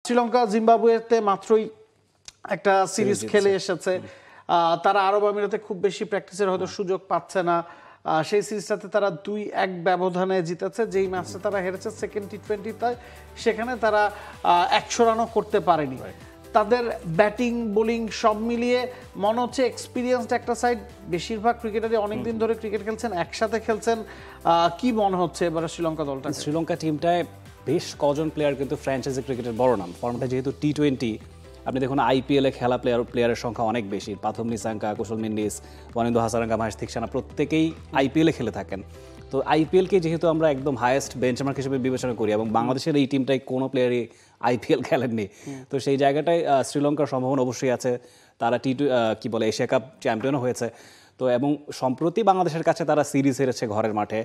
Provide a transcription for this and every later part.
শ্রীলঙ্কা জিম্বাবুয়েতে মাত্রই একটা সিরিজ খেলে এসেছে, তারা আরব আমিরাতে খুব বেশি প্র্যাকটিসের হয়তো সুযোগ পাচ্ছে না। সেই সিরিজটাতে তারা 2-1 ব্যবধানে জিতেছে। যেই ম্যাচটা তারা হেরেছে সেকেন্ড টি20, সেখানে তারা 100 রানও করতে পারেনি। তাদের ব্যাটিং বোলিং সব মিলিয়ে মনে হচ্ছে এক্সপিরিয়েন্সড একটা সাইড। বেশিরভাগ ক্রিকেটারই অনেকদিন ধরে ক্রিকেট খেলছেন, একসাথে খেলছেন। কি মনে হচ্ছে এবারে শ্রীলঙ্কা দলটা? শ্রীলঙ্কা টিমটায় বেশ কজন প্লেয়ার কিন্তু ফ্র্যাঞ্চাইজি ক্রিকেটের বড় নাম। ফর্মেটে যেহেতু টি20, আপনি দেখুন আইপিএলে খেলা প্লেয়ারের সংখ্যা অনেক বেশি। পাথম নিসাঙ্কা, কুশল মেন্ডিস, ওয়ানিন্দু হাসারাঙ্গা, মহেশ থিকসানা প্রত্যেকেই আইপিএলে খেলে থাকেন। তো আইপিএলকে যেহেতু আমরা একদম হায়েস্ট বেঞ্চমার্ক হিসেবে বিবেচনা করি এবং বাংলাদেশের এই টিমটাই কোনো প্লেয়ারই আইপিএল খেলেননি, তো সেই জায়গাটায় শ্রীলঙ্কার সম্ভাবনা অবশ্যই আছে। তারা এশিয়া কাপ চ্যাম্পিয়নও হয়েছে। তো এবং সম্প্রতি বাংলাদেশের কাছে তারা সিরিজ হেরেছে ঘরের মাঠে।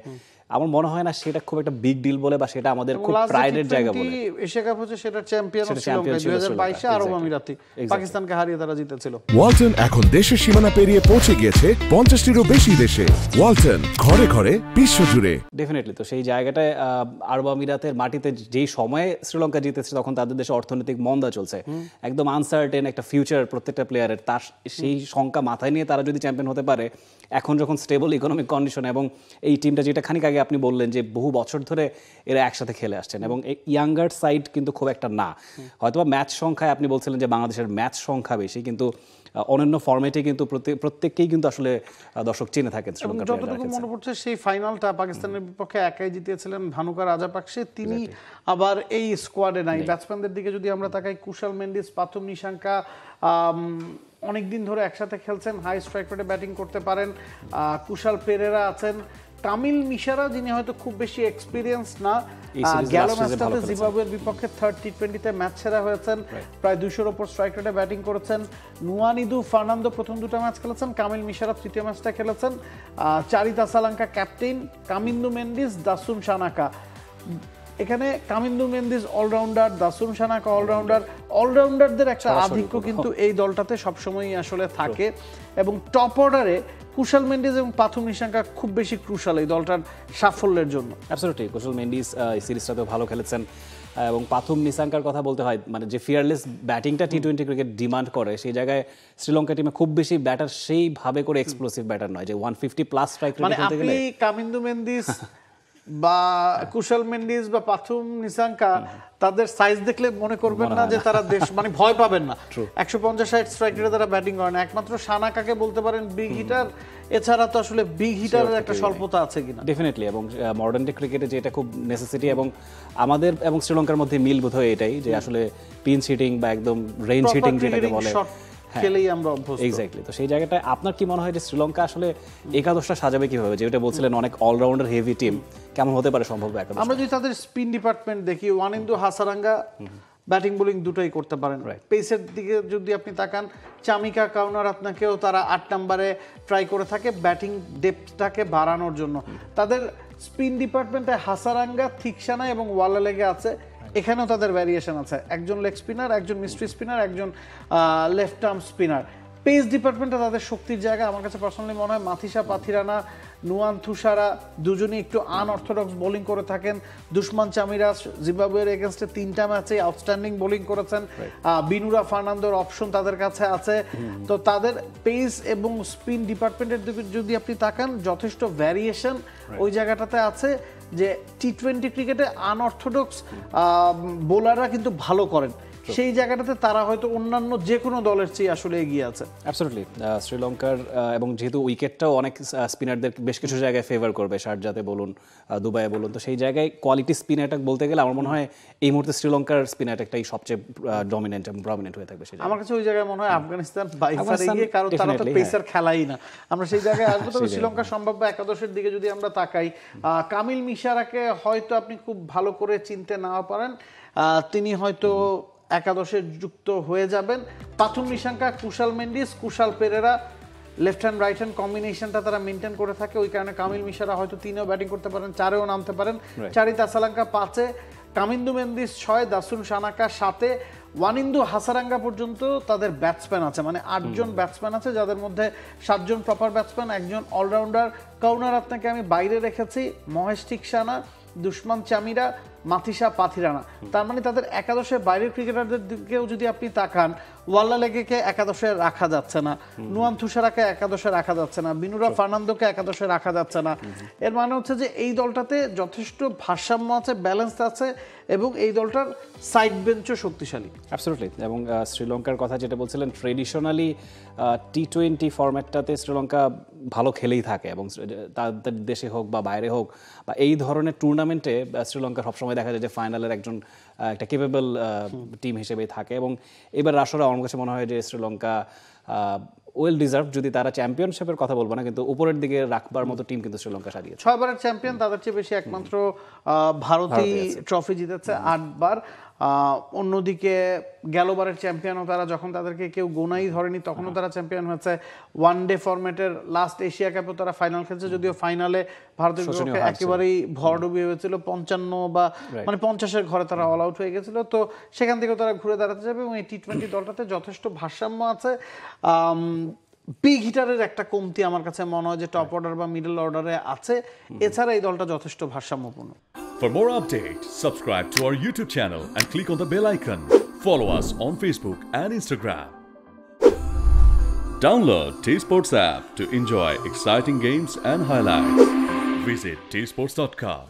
আমার মনে হয় না সেটা খুব একটা বিগ ডিল বলে বা সেটা আমাদের খুব প্রাইডের জায়গা বলে। এশিয়া কাপ হচ্ছে সেটা চ্যাম্পিয়ন শ্রীলঙ্কা 2022 আরব আমিরাতে পাকিস্তানকে হারিয়ে তারা জিতেছিল। ওয়ালটন এখন দেশের সীমানা পেরিয়ে পৌঁছে গিয়েছে 50টিরও বেশি দেশে। ওয়ালটন, ঘরে ঘরে বিশ্বজুড়ে। ডেফিনেটলি। তো সেই জায়গাটায় আরব আমিরাতের মাটিতে যেই সময়ে শ্রীলঙ্কা জিতেছে তখন তাদের দেশে অর্থনৈতিক মন্দা চলছে, একদম আনসার্টেন একটা ফিউচার প্রত্যেকটা প্লেয়ারের। তার সেই সংখ্যা মাথায় নিয়ে তারা যদি চ্যাম্পিয়ন হতে পারে, এখন যখন স্টেবল ইকোনমিক কন্ডিশন এবং এই টিমটা যেটা খানিক আগে আপনি বললেন যে বহু বছর ধরে এরা একসাথে খেলে আসছেন এবং এই ইয়াঙ্গার সাইড কিন্তু খুব একটা না। হয়তোবা ম্যাচ সংখ্যায় আপনি বলছিলেন যে বাংলাদেশের ম্যাচ সংখ্যা বেশি, কিন্তু অন্যান্য ফরম্যাটে কিন্তু প্রত্যেককেই কিন্তু আসলে দর্শক চিনে থাকেন। যতটুকু মনে পড়ছে সেই ফাইনালটা পাকিস্তানের বিপক্ষে একাই জিতেছিলেন ভানুকা রাজাপাকসে, তিনি আবার এই স্কোয়াডে নাই। ব্যাটসম্যানদের দিকে যদি আমরা তাকাই, কুশল মেন্ডিস, পাথম নিসাঙ্কা অনেকদিন ধরে একসাথে খেলছেন, হাই স্ট্রাইক রেটে ব্যাটিং করতে পারেন। কুশাল পেরেরা আছেন, কামিল মিশারা যিনি হয়তো খুব বেশি এক্সপিরিয়েন্স না, গেল ম্যাচটাতে জিম্বাবুয়ের বিপক্ষে থার্ড টি20তে ম্যাচ সেরা হয়েছেন, প্রায় 200-র উপর স্ট্রাইক রেটে ব্যাটিং করেছেন। নুয়ানিদু ফার্নান্দো প্রথম দুটো ম্যাচ খেলেছেন, কামিল মিশারা তৃতীয় ম্যাচটা খেলেছেন। চারিত আসালাঙ্কা ক্যাপ্টেন, কামিন্দু মেন্ডিস, দাসুম সানাকা। এখানে কামিন্দু মেন্দিস অলরাউন্ডার, দাসুম সানাকা অলরাউন্ডার। অলরাউন্ডারদের একটা আধিক্য কিন্তু এই দলটাতে সবসময়ই আসলে থাকে এবং টপ অর্ডারে কুশল মেন্ডিস এবং পাথম নিসাঙ্কা খুব বেশি ক্রুশাল এই দলটার সাফল্যের জন্য। অ্যাবসলিউটলি। কুশল মেন্ডিস এই সিরিজটাতেও ভালো খেলেছেন এবং পাথম নিসাঙ্কার কথা বলতে হয়, মানে যে ফিয়ারলেস ব্যাটিংটা টি20 ক্রিকেট ডিমান্ড করে, সেই জায়গায় শ্রীলঙ্কা টিমে খুব বেশি ব্যাটার সেইভাবে করে এক্সপ্লোসিভ ব্যাটার নয় যে 150+ স্ট্রাইক রেট খেলতে গেলে। আপনি কামিন্দু মেন্দিস বা কুশল মেন্ডিস বা পাথম নিসাঙ্কা তাদের সাইজ দেখলে মনে করবেন না যে তারা দেশ মানে ভয় পাবেন না। 150-60 স্ট্রাইক রেটে তারা ব্যাটিং করে না। একমাত্র সানাকাকে বলতে পারেন বিগ হিটার, এছাড়া তো আসলে বিগ হিটারের একটা স্বল্পতা আছে কিনা। ডেফিনেটলি। এবং মডার্ন ডে ক্রিকেটে যেটা খুব নেসেসিটি এবং আমাদের এবং শ্রীলঙ্কার মধ্যে মিল বোধ হয় এটাই যে আসলে পিন হিটিং বা একদম রেঞ্জ হিটিং যেটাকে বলে খেলেই আমরা অভ্যস্ত। এক্স্যাক্টলি। তো সেই জায়গাটায় আপনার কি মনে হয় যে শ্রীলঙ্কা আসলে একাদশটা সাজাবে কিভাবে? যেটা বলছিলেন অনেক অলরাউন্ডার হেভি টিম, কেমন হতে পারে সম্ভব একাদশ? আমরা যদি তাদের স্পিন ডিপার্টমেন্ট দেখি, ওয়ানিন্দু হাসারাঙ্গা ব্যাটিং বোলিং দুটোই করতে পারেন। পেসের দিকে যদি আপনি তাকান, চামিকা কাউনারাত্নাকেও তারা 8 নম্বরে ট্রাই করে থাকে ব্যাটিং ডেপথটাকে বাড়ানোর জন্য। তাদের স্পিন ডিপার্টমেন্টে হাসারাঙ্গা, থিকসানা এবং ওয়ালা লেগে আছে, এখানেও তাদের ভ্যারিয়েশন আছে, একজন লেগ স্পিনার, একজন মিস্ট্রি স্পিনার, একজন লেফট আর্ম স্পিনার। পেস ডিপার্টমেন্টে তাদের শক্তির জায়গা আমার কাছে পার্সোনালি মনে হয় মাথিসা পাথিরানা, নুয়ান থুসারা দুজনেই একটু আনঅর্থোডক্স বোলিং করে থাকেন। দুশমান চামিরাজ জিম্বাবুয়ের এগেনস্টে 3টা ম্যাচে আউটস্ট্যান্ডিং বোলিং করেছেন। বিনুরা ফার্নান্দোর অপশন তাদের কাছে আছে। তো তাদের পেস এবং স্পিন ডিপার্টমেন্টের দিকে যদি আপনি তাকান, যথেষ্ট ভ্যারিয়েশন ওই জায়গাটাতে আছে যে টি20 ক্রিকেটে আনঅর্থোডক্স বোলাররা কিন্তু ভালো করেন। সেই জায়গাটাতে তারা হয়তো অন্যান্য যে কোনো দলের চেয়ে আসলে এগিয়ে আছে। অ্যাবসলিউটলি। শ্রীলঙ্কার এবং যেহেতু উইকেটটাও অনেক স্পিনারদের বেশ কিছু জায়গায় ফেভার করবে, শারজাতে বলুন, দুবাইয়ে বলুন, তো সেই জায়গায় কোয়ালিটি স্পিন অ্যাটাক বলতে গেলে আমার মনে হয় এই মুহূর্তে শ্রীলঙ্কার স্পিন অ্যাটাকটাই সবচেয়ে ডমিনেন্ট এবং প্রমিনেন্ট হয়ে থাকবে। আমার কাছে ওই জায়গায় মনে হয় আফগানিস্তান বাইফারে গিয়ে, কারণ তারা তো পেসার খেলাই না। আমরা সেই জায়গায় আসবো। তবে শ্রীলঙ্কার সম্ভাব্য একাদশের দিকে যদি আমরা তাকাই, কামিল মিশারাকে হয়তো আপনি খুব ভালো করে চিনতে না পারেন, তিনি হয়তো একাদশে যুক্ত হয়ে যাবেন। Pathum Nissanka, Kushal Mendis, Kushal Perera left hand right hand কম্বিনেশনটা তারা মেনটেন করে থাকে, ওই কারণে কামিল মিশারা হয়তো 3এও ব্যাটিং করতে পারেন, 4এও নামতে পারেন। চারিত আসালাঙ্কা 5-এ, কামিন্দু মেন্দিস 6, দাসুন সানাকা 7-এ, ওয়ানিন্দু হাসারাঙ্গা পর্যন্ত তাদের ব্যাটসম্যান আছে, মানে 8 জন ব্যাটসম্যান আছে, যাদের মধ্যে 7 জন প্রপার ব্যাটসম্যান, একজন অলরাউন্ডার। কাউনারাত্নাকে আমি বাইরে রেখেছি। মহেশ থিকসানা, দুশমান চামিরা, মাথিসা পাথিরানা। তার মানে তাদের একাদশের বাইরের ক্রিকেটারদের দিকেও যদি আপনি তাকান, ওয়াল্লা লেগেকে একাদশে রাখা যাচ্ছে না, নুয়ান থুসারাকে একাদশে রাখা যাচ্ছে না, বিনুরা ফার্নান্দোকে একাদশে রাখা যাচ্ছে না। এর মানে হচ্ছে যে এই দলটাতে যথেষ্ট ভারসাম্য আছে, ব্যালেন্স আছে, এবং এই দলটার সাইড বেঞ্চও শক্তিশালী। অ্যাবসলিউটলি। এবং শ্রীলঙ্কার কথা যেটা বলছিলেন, ট্রেডিশনালি টি-20 ফরম্যাটটাতে শ্রীলঙ্কা ভালো খেলেই থাকে, এবং তাদের দেশে হোক বা বাইরে হোক বা এই ধরনের টুর্নামেন্টে শ্রীলঙ্কা সবসময় দেখা যায় যে ফাইনালের একটা কেপেবল টিম হিসেবেই থাকে। এবং এবার আসলে আমার কাছে মনে হয় যে শ্রীলঙ্কা ওয়েল ডিজার্ভ, যদি তারা চ্যাম্পিয়নশিপের কথা বলবো না, কিন্তু উপরের দিকে রাখবার মতো টিম কিন্তু শ্রীলঙ্কা সাজিয়েছে। 6 বারের চ্যাম্পিয়ন, তাদের চেয়ে বেশি একমাত্র ভারতই ট্রফি জিতেছে 8 বার। অন্যদিকে গেলবারের চ্যাম্পিয়নও তারা, যখন তাদেরকে কেউ গোনাই ধরেনি তখনও তারা চ্যাম্পিয়ন হয়েছে। ওয়ান ডে ফরম্যাটের লাস্ট এশিয়া কাপেও তারা ফাইনাল খেলছে, যদিও ফাইনালে ভারতের বিপক্ষে একেবারেই ভরডুবি হয়েছিল, 55 বা মানে 50-এর ঘরে তারা অল আউট হয়ে গেছিল। তো সেখান থেকেও তারা ঘুরে দাঁড়াতে যাবে, এবং এই টি-20 দলটাতে যথেষ্ট ভারসাম্য আছে। বিগ হিটারের একটা কমতি আমার কাছে মনে হয় যে টপ অর্ডার বা মিডল অর্ডারে আছে, এছাড়া এই দলটা যথেষ্ট ভারসাম্যপূর্ণ। For more updates, subscribe to our YouTube channel and click on the bell icon. Follow us on Facebook and Instagram. Download T-Sports app to enjoy exciting games and highlights. Visit tsports.com.